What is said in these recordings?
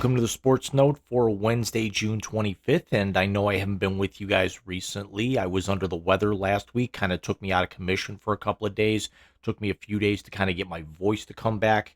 Welcome to the Sports Note for Wednesday, June 25th. And I know I haven't been with you guys recently. I was under the weather last week, kind of took me out of commission for a couple of days. Took me a few days to kind of get my voice to come back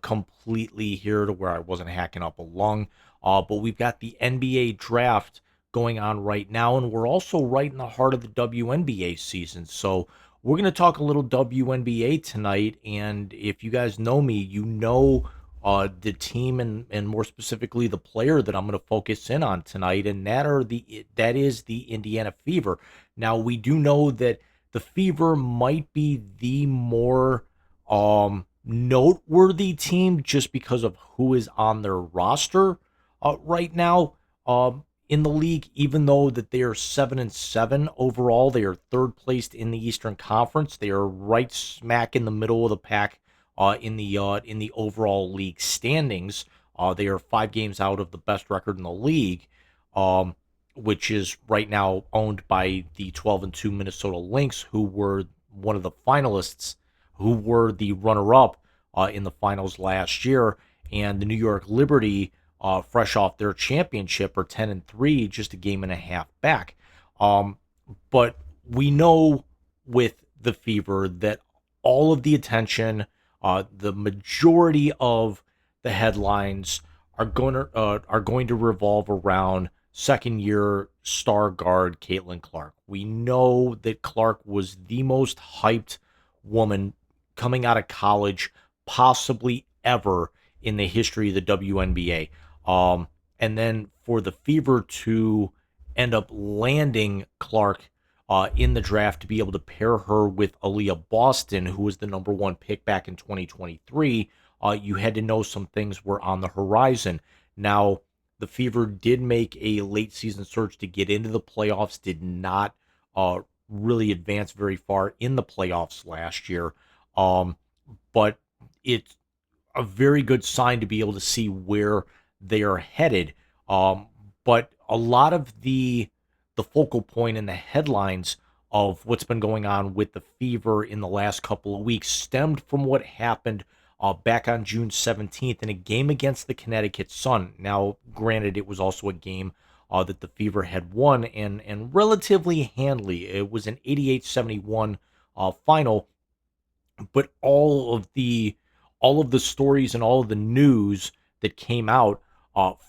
completely here to where I wasn't hacking up a lung. But we've got the NBA draft going on right now, and we're also right in the heart of the WNBA season. So we're going to talk a little WNBA tonight. And if you guys know me, you know the team and more specifically the player that I'm going to focus in on tonight, and that is the Indiana Fever. Now we do know that the Fever might be the more noteworthy team just because of who is on their roster right now in the league. Even though that they are 7-7 overall, they are third placed in the Eastern Conference. They are right smack in the middle of the pack in the overall league standings. They are 5 games out of the best record in the league, um, which is right now owned by the 12-2 Minnesota Lynx, who were one of the finalists, who were the runner-up in the finals last year, and the New York Liberty, fresh off their championship, are 10-3, just a game and a half back. But we know with the Fever that all of the attention, the majority of the headlines are going to revolve around second-year star guard Caitlin Clark. We know that Clark was the most hyped woman coming out of college, possibly ever in the history of the WNBA. And then for the Fever to end up landing Clark in the draft to be able to pair her with Aaliyah Boston, who was the number one pick back in 2023, you had to know some things were on the horizon. Now, the Fever did make a late season surge to get into the playoffs, did not really advance very far in the playoffs last year. But it's a very good sign to be able to see where they are headed. But a lot of the focal point and the headlines of what's been going on with the Fever in the last couple of weeks stemmed from what happened back on June 17th in a game against the Connecticut Sun. Now, granted, it was also a game that the Fever had won and relatively handily. It was an 88-71 final, but all of the stories and all of the news that came out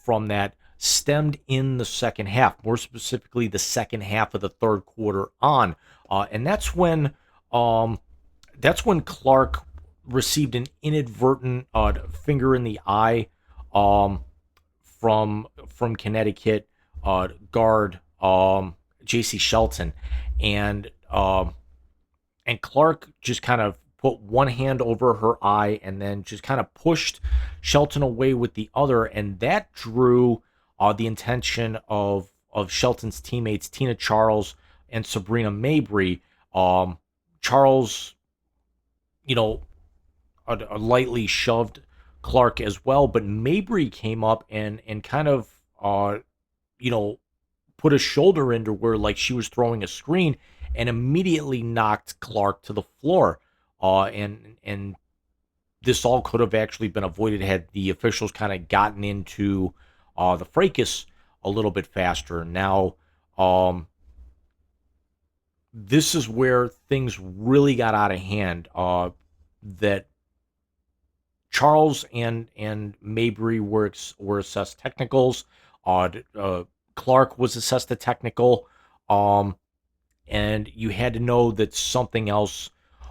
from that stemmed in the second half, more specifically the second half of the third quarter on, and that's when Clark received an inadvertent finger in the eye from Connecticut guard J.C. Shelton, and and Clark just kind of put one hand over her eye and then just kind of pushed Shelton away with the other, and that drew the intention of Shelton's teammates Tina Charles and Sabrina Mabry. Charles, you know, lightly shoved Clark as well, but Mabry came up and kind of you know put a shoulder into where like she was throwing a screen and immediately knocked Clark to the floor. And this all could have actually been avoided had the officials kind of gotten into the fracas a little bit faster. Now, this is where things really got out of hand. That Charles and Mabry were assessed technicals. Clark was assessed a technical. And you had to know that something else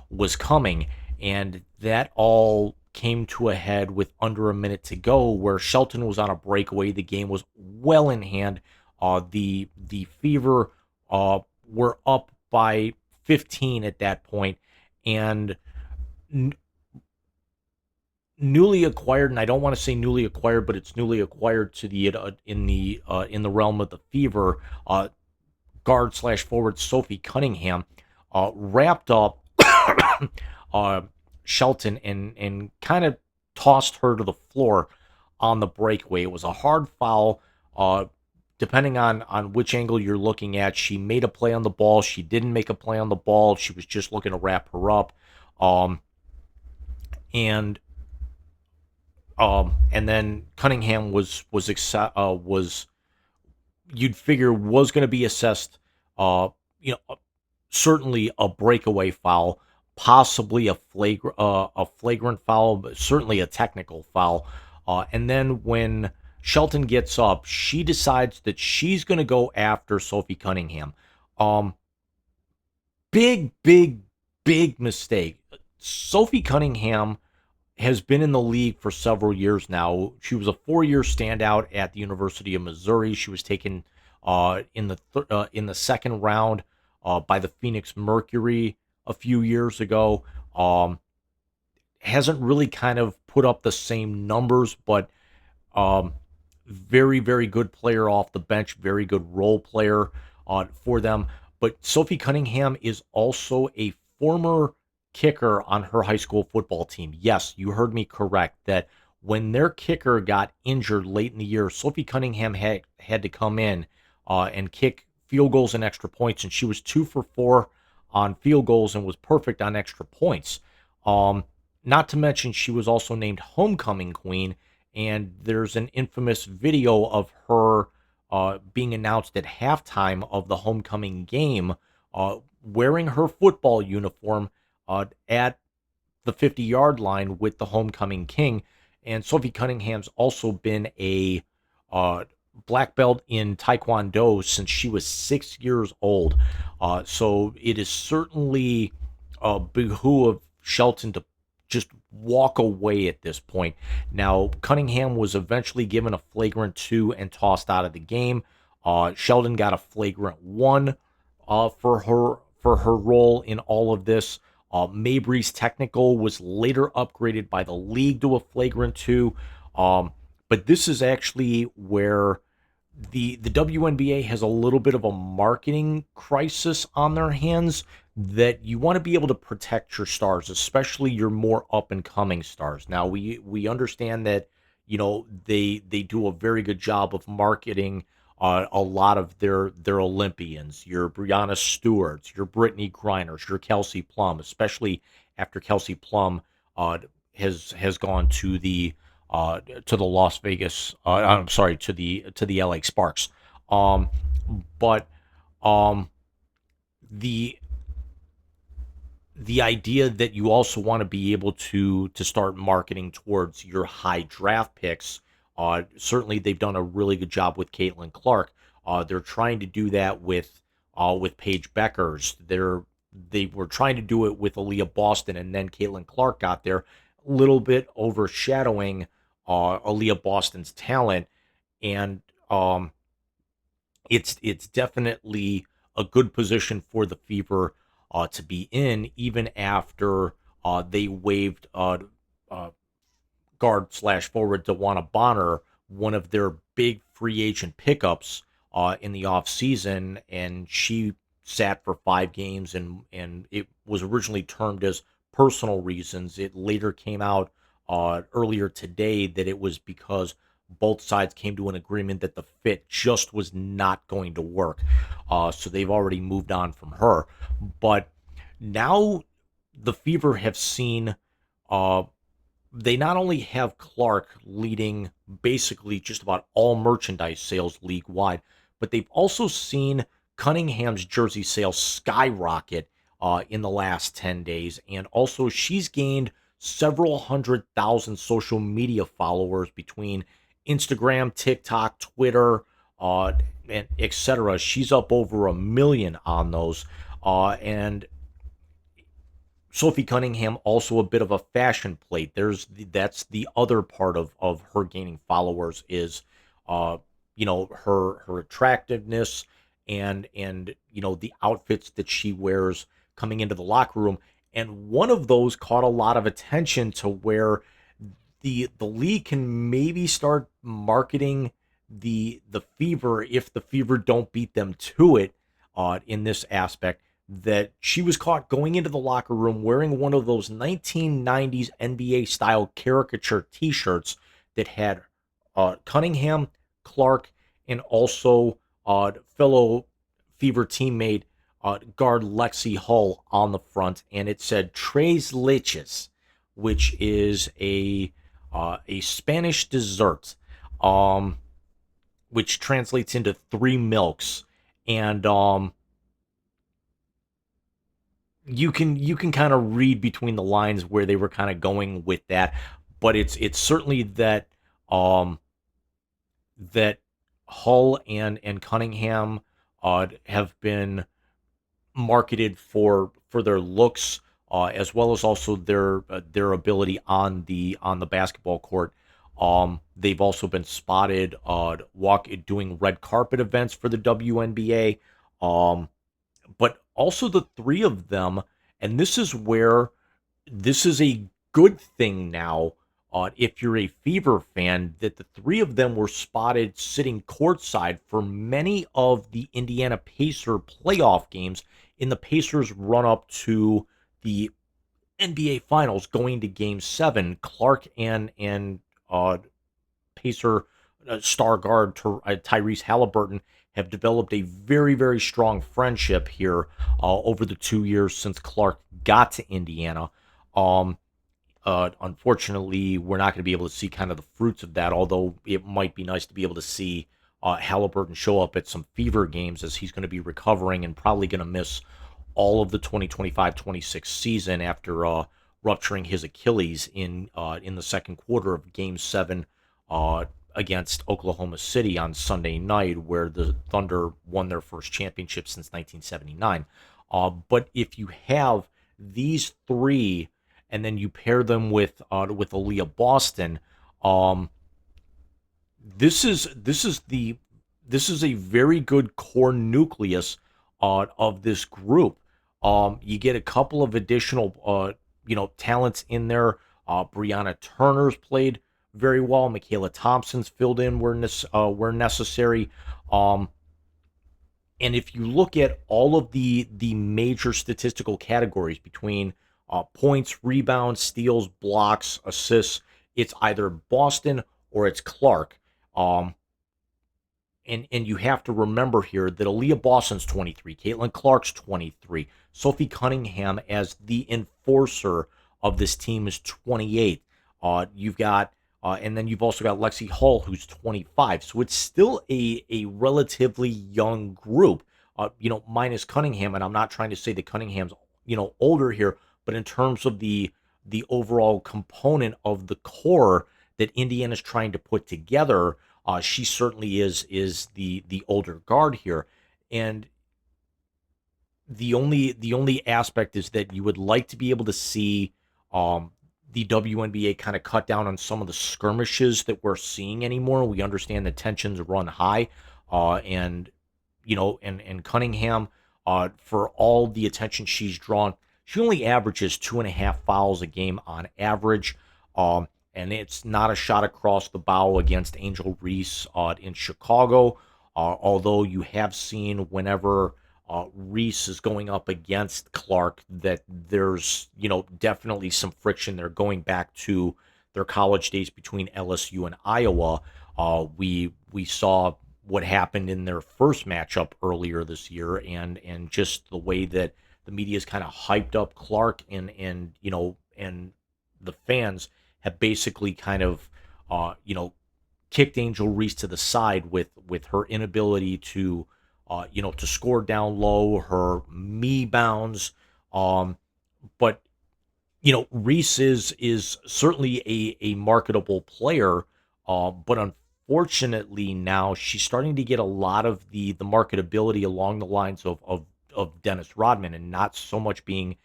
was coming, and that all came to a head with under a minute to go, where Shelton was on a breakaway. The game was well in hand. The Fever were up by 15 at that point, and newly acquired, and I don't want to say newly acquired, but it's newly acquired to the in the realm of the Fever. Guard slash forward Sophie Cunningham wrapped up Shelton and kind of tossed her to the floor on the breakaway. It was a hard foul. Depending on which angle you're looking at, she made a play on the ball. She didn't make a play on the ball. She was just looking to wrap her up. And And then Cunningham was you'd figure was going to be assessed, uh, certainly a breakaway foul, possibly a flagrant foul, but certainly a technical foul. And then when Shelton gets up, she decides that she's going to go after Sophie Cunningham. Um, big, big, big mistake. Sophie Cunningham has been in the league for several years now. She was a 4-year standout at the University of Missouri. She was taken in the second round by the Phoenix Mercury a few years ago. Hasn't really kind of put up the same numbers, but um, very, very good player off the bench, very good role player for them. But Sophie Cunningham is also a former kicker on her high school football team. Yes, you heard me correct that when their kicker got injured late in the year, Sophie Cunningham had to come in and kick field goals and extra points, and she was 2 for 4 on field goals and was perfect on extra points. Um, Not to mention, she was also named homecoming queen, and there's an infamous video of her being announced at halftime of the homecoming game, wearing her football uniform at the 50-yard line with the homecoming king. And Sophie Cunningham's also been a uh, black belt in Taekwondo since she was 6 years old. So it is certainly a behoove of Shelton to just walk away at this point. Now, Cunningham was eventually given a flagrant 2 and tossed out of the game. Sheldon got a flagrant 1 for her role in all of this. Mabry's technical was later upgraded by the league to a flagrant 2. But this is actually where the WNBA has a little bit of a marketing crisis on their hands, that you want to be able to protect your stars, especially your more up and coming stars. Now we understand that they do a very good job of marketing a lot of their Olympians, your Brianna Stewarts, your Brittany Griners, your Kelsey Plum, especially after Kelsey Plum uh, has gone to the Las Vegas. I'm sorry, to the LA Sparks. Um, but um, the the idea that you also want to be able to start marketing towards your high draft picks. Certainly, they've done a really good job with Caitlin Clark. They're trying to do that with Paige Beckers. They were trying to do it with Aaliyah Boston, and then Caitlin Clark got there, a little bit overshadowing Aaliyah Boston's talent. And it's definitely a good position for the Fever to be in, even after they waived uh, guard slash forward Dewana Bonner, one of their big free agent pickups in the offseason, and she sat for 5 games, and it was originally termed as personal reasons. It later came out earlier today that it was because both sides came to an agreement that the fit just was not going to work. So they've already moved on from her. But now the Fever have seen uh, they not only have Clark leading basically just about all merchandise sales league wide, but they've also seen Cunningham's jersey sales skyrocket in the last 10 days. And also, she's gained several 100,000 social media followers between Instagram, TikTok, Twitter, and etc. She's up over 1 million on those. And Sophie Cunningham also a bit of a fashion plate. That's the other part of her gaining followers is uh her attractiveness and the outfits that she wears coming into the locker room. And one of those caught a lot of attention to where the league can maybe start marketing the Fever, if the Fever don't beat them to it in this aspect, that she was caught going into the locker room wearing one of those 1990s NBA style caricature t-shirts that had Cunningham, Clark, and also fellow Fever teammate guard Lexi Hull on the front, and it said Trey's Liches, which is a Spanish dessert, um, which translates into three milks, and you can kind of read between the lines where they were kind of going with that, but it's certainly um that Hull and Cunningham have been marketed for their looks, as well as also their ability on the basketball court. They've also been spotted doing red carpet events for the WNBA. But also the three of them, and this is where this is a good thing now. If you're a Fever fan, that the three of them were spotted sitting courtside for many of the Indiana Pacer playoff games in the Pacers' run up to the NBA Finals, going to Game Seven. Clark and uh, Pacer star guard Tyrese Halliburton have developed a very strong friendship here over the 2 years since Clark got to Indiana. Um, Unfortunately, we're not going to be able to see kind of the fruits of that, although it might be nice to be able to see Halliburton show up at some Fever games, as he's going to be recovering and probably going to miss all of the 2025-26 season after rupturing his Achilles in the second quarter of Game 7 uh, against Oklahoma City on Sunday night, where the Thunder won their first championship since 1979. But if you have these three, and then you pair them with Aaliyah Boston, um, this is a very good core nucleus of this group. You get a couple of additional talents in there. Brianna Turner's played very well. Michaela Thompson's filled in where necessary. Um, and if you look at all of the major statistical categories between points, rebounds, steals, blocks, assists, it's either Boston or it's Clark. Um, and you have to remember here that Aaliyah Boston's 23, Caitlin Clark's 23, Sophie Cunningham as the enforcer of this team is 28. You've got and then you've also got Lexi Hull, who's 25. So it's still a relatively young group, minus Cunningham. And I'm not trying to say that Cunningham's older here, but in terms of the overall component of the core that Indiana's trying to put together, she certainly is the older guard here. And the only aspect is that you would like to be able to see um, the WNBA kind of cut down on some of the skirmishes that we're seeing anymore. We understand the tensions run high, and and Cunningham, for all the attention she's drawn, she only averages 2.5 fouls a game on average. And it's not a shot across the bow against Angel Reese in Chicago. Although you have seen whenever Reese is going up against Clark that there's definitely some friction there going back to their college days between LSU and Iowa. We saw what happened in their first matchup earlier this year, and just the way that the media is kind of hyped up Clark, and the fans have basically kind of kicked Angel Reese to the side with her inability to score down low, her me bounds. But Reese is certainly a marketable player, but unfortunately now she's starting to get a lot of the marketability along the lines of Dennis Rodman, and not so much being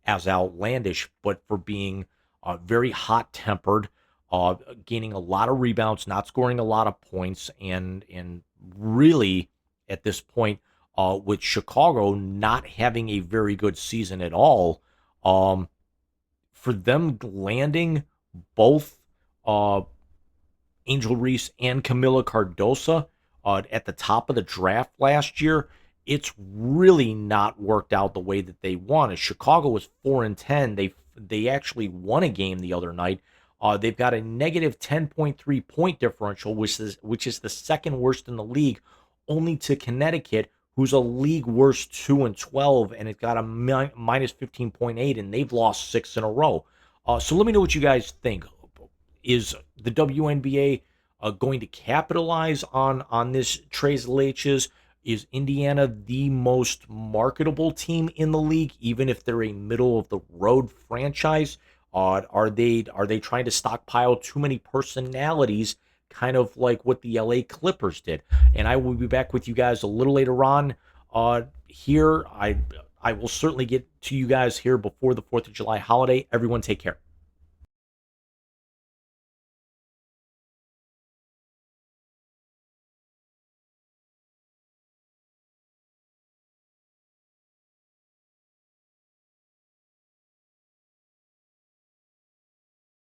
as outlandish, but for being very hot tempered, gaining a lot of rebounds, not scoring a lot of points, and really at this point, with Chicago not having a very good season at all. Um, for them landing both uh, Angel Reese and Camila Cardosa at the top of the draft last year, it's really not worked out the way that they wanted. Chicago was 4-10. They actually won a game the other night. They've got a negative 10.3 point differential, which is the second worst in the league, only to Connecticut, who's a league worst 2-12, and it's got a minus 15.8, and they've lost six in a row. So let me know what you guys think. Is the WNBA going to capitalize on this Trez Leches? Is Indiana the most marketable team in the league, even if they're a middle of the road franchise? Are they trying to stockpile too many personalities, kind of like what the LA Clippers did? And I will be back with you guys a little later on. Here, I will certainly get to you guys here before the 4th of July holiday. Everyone, take care.